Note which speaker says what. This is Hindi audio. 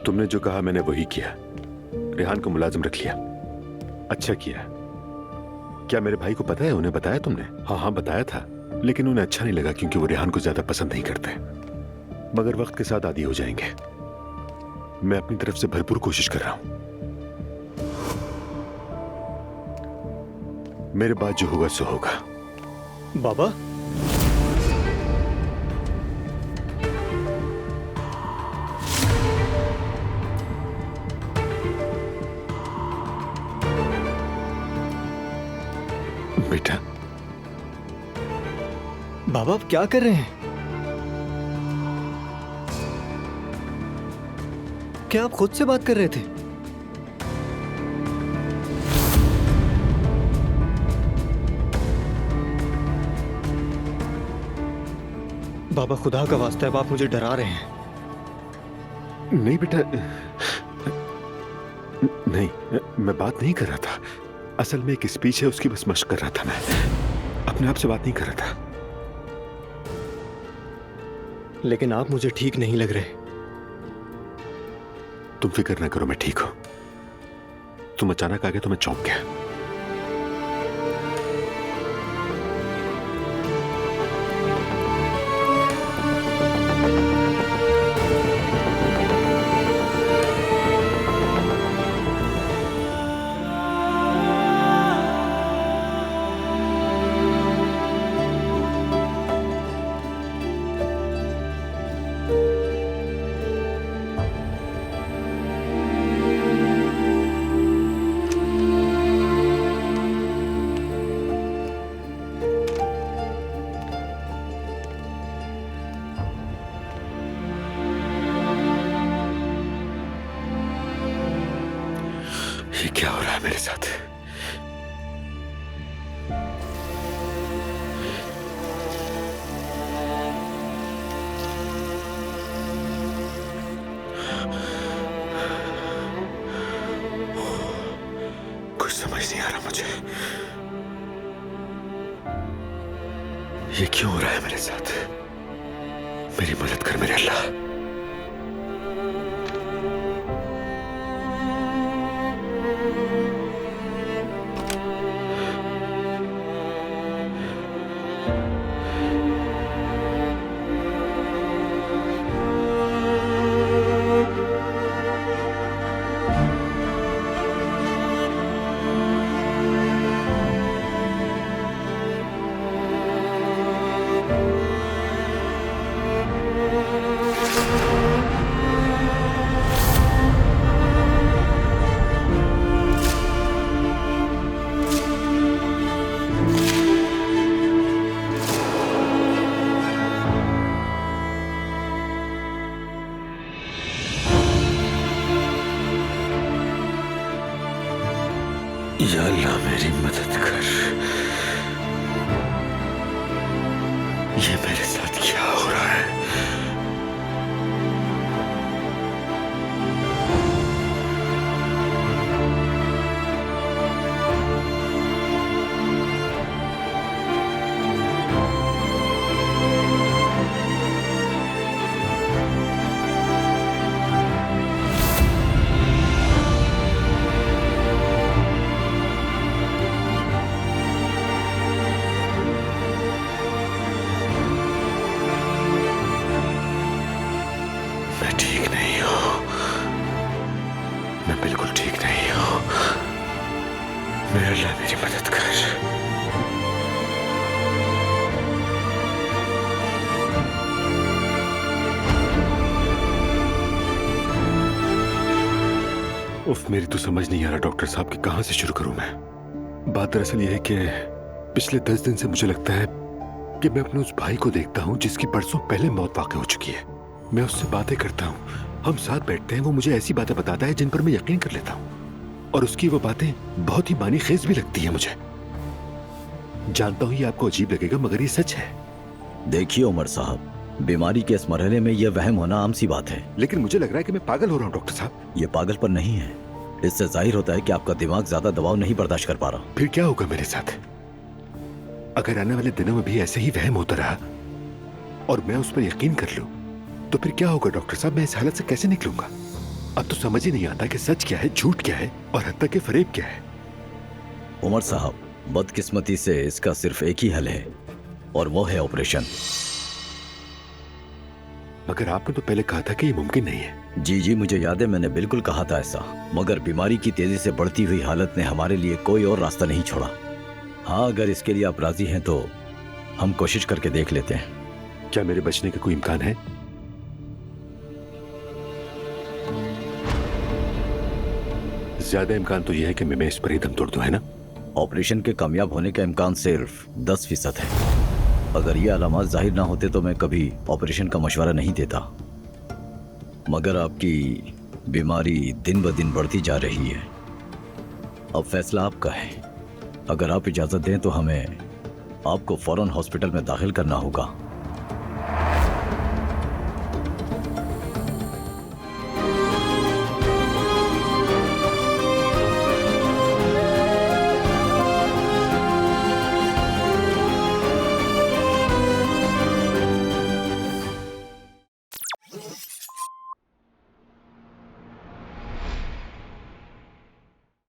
Speaker 1: तुमने जो कहा मैंने वही किया। रेहान को मुलाजिम रख लिया। अच्छा किया। क्या मेरे भाई को पता है? उन्हें बताया तुमने? हाँ हाँ बताया था, लेकिन उन्हें अच्छा नहीं लगा क्योंकि वो रेहान को ज्यादा पसंद नहीं करते। मगर वक्त के साथ आदी हो जाएंगे। मैं अपनी तरफ से भरपूर कोशिश कर रहा हूं। मेरे बाद जो होगा सो होगा।
Speaker 2: बाबा,
Speaker 1: बेटा।
Speaker 2: बाबा आप क्या कर रहे हैं? क्या आप खुद से बात कर रहे थे? बाबा खुदा का वास्ता है, आप मुझे डरा रहे हैं।
Speaker 1: नहीं बेटा, नहीं, मैं बात नहीं कर रहा था। असल में एक स्पीच है, उसकी बस मशक कर रहा था। मैं अपने आप से बात नहीं कर रहा था।
Speaker 2: लेकिन आप मुझे ठीक नहीं लग रहे।
Speaker 1: तुम फिक्र ना करो, मैं ठीक हूं। तुम अचानक आ गए तो मैं चौंक गया। ये क्या हो रहा है मेरे साथ? कुछ समझ नहीं आ रहा मुझे। ये क्यों हो रहा है मेरे साथ? मेरी मदद कर मेरे अल्लाह। या अल्लाह मेरी मदद कर। ये मेरे साथ क्या हो रहा है? मैं ठीक नहीं हूं। मैं बिल्कुल ठीक नहीं हूं। मेरे अल्लाह मेरी मदद कर। उफ, मेरी तो समझ नहीं आ रहा डॉक्टर साहब कि कहां से शुरू करूं मैं। बात दरअसल यह है कि पिछले 10 दिन से मुझे लगता है कि मैं अपने उस भाई को देखता हूं जिसकी बरसों पहले मौत वाक़ई हो चुकी है। मैं उससे बातें करता हूं, हम साथ बैठते हैं, वो मुझे ऐसी बातें बताता है जिन पर मैं यकीन कर लेता हूं, और उसकी वो बातें बहुत ही मानीखेज भी लगती है मुझे। जानता हूं ये आपको अजीब लगेगा मगर ये सच है।
Speaker 3: देखिए उमर साहब, बीमारी के इस मरहले में यह वहम होना आम सी बात है।
Speaker 1: लेकिन मुझे लग रहा है कि मैं पागल हो रहा हूं डॉक्टर साहब।
Speaker 3: ये पागलपन नहीं है, इससे जाहिर होता है कि आपका दिमाग ज्यादा दबाव नहीं बर्दाश्त कर पा रहा।
Speaker 1: फिर क्या होगा मेरे साथ? अगर आने वाले दिनों में भी ऐसे ही वहम होता रहा और मैं उस पर यकीन कर लूं, तो फिर क्या होगा डॉक्टर साहब? मैं इस हालत से कैसे निकलूंगा? अब तो समझ ही नहीं आता कि सच क्या है, झूठ क्या है और हत्या के फरेब क्या है।
Speaker 3: उमर साहब, बदकिस्मती से इसका सिर्फ एक ही हल है और वो है ऑपरेशन।
Speaker 1: मगर आपने तो पहले कहा था कि ये मुमकिन नहीं है।
Speaker 3: जी जी, मुझे याद है, मैंने बिल्कुल कहा था ऐसा, मगर बीमारी की तेजी से बढ़ती हुई हालत ने हमारे लिए कोई और रास्ता नहीं छोड़ा। हाँ, अगर इसके लिए आप राजी हैं तो हम कोशिश करके देख लेते हैं।
Speaker 1: क्या मेरे बचने का कोई इम्कान है? ज्यादा इम्कान तो यह है कि मैं इस पर ही दम तोड़ दूं, है ना?
Speaker 3: ऑपरेशन के कामयाब होने का इम्कान सिर्फ 10% है। अगर ये अलामात जाहिर ना होते तो मैं कभी ऑपरेशन का मशवरा नहीं देता, मगर आपकी बीमारी दिन ब दिन बढ़ती जा रही है। अब फैसला आपका है। अगर आप इजाज़त दें तो हमें आपको फौरन हॉस्पिटल में दाखिल करना होगा।